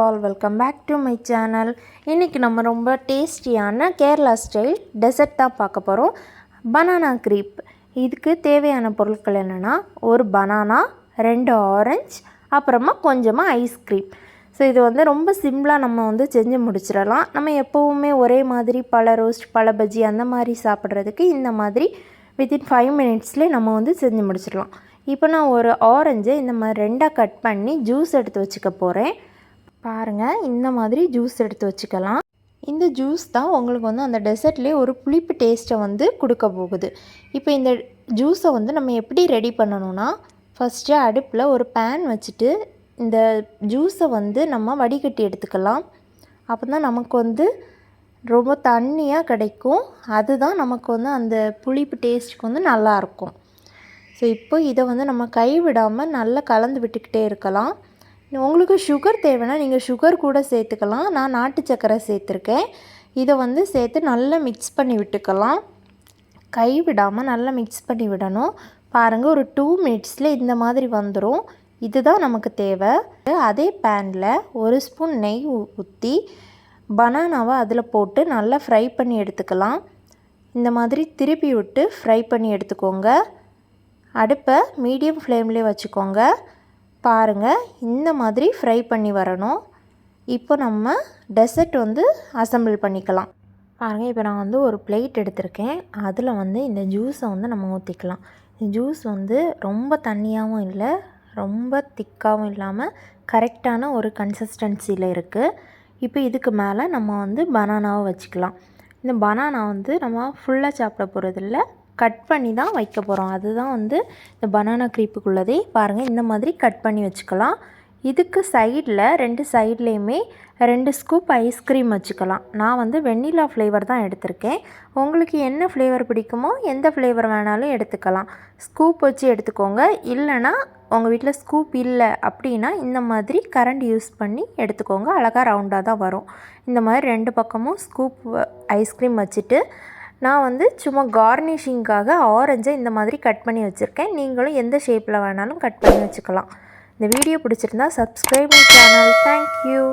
All, welcome back to my channel. இன்றைக்கி நம்ம ரொம்ப டேஸ்டியான கேரளா ஸ்டைல் டெசர்ட் தான் பார்க்க போகிறோம். Banana creep. இதுக்கு தேவையான பொருட்கள் என்னென்னா, ஒரு பனானா, 2 ஆரஞ்சு, அப்புறமா கொஞ்சமாக ஐஸ்கிரீம். ஸோ இது ரொம்ப சிம்பிளாக நம்ம செஞ்சு முடிச்சிடலாம். நம்ம எப்போவுமே ஒரே மாதிரி பழ ரோஸ்ட், பழ பஜ்ஜி அந்த மாதிரி சாப்பிட்றதுக்கு இந்த மாதிரி வித்தின் 5 மினிட்ஸ்லேயே நம்ம செஞ்சு முடிச்சிடலாம். இப்போ நான் ஒரு ஆரஞ்சை இந்த மாதிரி 2ஆக கட் பண்ணி ஜூஸ் எடுத்து வச்சுக்க போகிறேன். பாருங்கள், இந்த மாதிரி ஜூஸ் எடுத்து வச்சுக்கலாம். இந்த ஜூஸ் தான் உங்களுக்கு அந்த டெசர்ட்லேயே ஒரு புளிப்பு டேஸ்ட்டை கொடுக்க போகுது. இப்போ இந்த ஜூஸை நம்ம எப்படி ரெடி பண்ணணும்னா, ஃபஸ்ட்டு அடுப்பில் ஒரு பேன் வச்சுட்டு இந்த ஜூஸை நம்ம வடிகட்டி எடுத்துக்கலாம். அப்போ தான் நமக்கு ரொம்ப தண்ணியாக கிடைக்கும். அதுதான் நமக்கு அந்த புளிப்பு டேஸ்ட்டுக்கு நல்லாயிருக்கும். ஸோ இப்போ இதை நம்ம கைவிடாமல் நல்லா கலந்து விட்டுக்கிட்டே இருக்கலாம். உங்களுக்கு சுகர் தேவைன்னா நீங்கள் சுகர் கூட சேர்த்துக்கலாம். நான் நாட்டு சர்க்கரை சேர்த்துருக்கேன். இதை சேர்த்து நல்லா மிக்ஸ் பண்ணி விட்டுக்கலாம். கைவிடாமல் நல்லா மிக்ஸ் பண்ணி விடணும். பாருங்கள், ஒரு 2 மினிட்ஸில் இந்த மாதிரி வந்துடும். இதுதான் நமக்கு தேவை. அதே பேனில் 1 ஸ்பூன் நெய் ஊற்றி பனானாவை அதில் போட்டு நல்லா ஃப்ரை பண்ணி எடுத்துக்கலாம். இந்த மாதிரி திருப்பி விட்டு ஃப்ரை பண்ணி எடுத்துக்கோங்க. அடுப்பை மீடியம் ஃப்ளேம்லேயே வச்சுக்கோங்க. பாருங்கள், இந்த மாதிரி ஃப்ரை பண்ணி வரணும். இப்போ நம்ம டெசர்ட் அசெம்பிள் பண்ணிக்கலாம். பாருங்கள், இப்போ நான் ஒரு பிளேட் எடுத்திருக்கேன். அதில் இந்த ஜூஸை நம்ம ஊற்றிக்கலாம். இந்த ஜூஸ் ரொம்ப தண்ணியாகவும் இல்லை, ரொம்ப திக்காகவும் இல்லாமல் கரெக்டான ஒரு கன்சிஸ்டன்சியில் இருக்குது. இப்போ இதுக்கு மேலே நம்ம பனானாவை வச்சுக்கலாம். இந்த பனானா நம்ம ஃபுல்லாக சாப்பிட போகிறதில்ல, கட் பண்ணி தான் வைக்க போகிறோம். அதுதான் இந்த பனானா க்ரீப்புக்குள்ளதே. பாருங்கள், இந்த மாதிரி கட் பண்ணி வச்சுக்கலாம். இதுக்கு சைடில் 2 சைட்லேயுமே 2 ஸ்கூப் ஐஸ்கிரீம் வச்சுக்கலாம். நான் வெண்ணிலா ஃப்ளேவர் தான் எடுத்திருக்கேன். உங்களுக்கு என்ன ஃப்ளேவர் பிடிக்குமோ எந்த ஃப்ளேவர் வேணாலும் எடுத்துக்கலாம். ஸ்கூப் வச்சு எடுத்துக்கோங்க. இல்லைனா உங்கள் வீட்டில் ஸ்கூப் இல்லை அப்படின்னா இந்த மாதிரி கரண்ட் யூஸ் பண்ணி எடுத்துக்கோங்க. அழகாக ரவுண்டாக தான் வரும். இந்த மாதிரி 2 பக்கமும் ஸ்கூப் ஐஸ்கிரீம் வச்சுட்டு நான் சும்மா கார்னிஷிங்காக ஆரஞ்சை இந்த மாதிரி கட் பண்ணி வச்சுருக்கேன். நீங்களும் எந்த ஷேப்பில் வேணாலும் கட் பண்ணி வச்சுக்கலாம். இந்த வீடியோ பிடிச்சிருந்தா சப்ஸ்கிரைப் மை சேனல். தேங்க்யூ.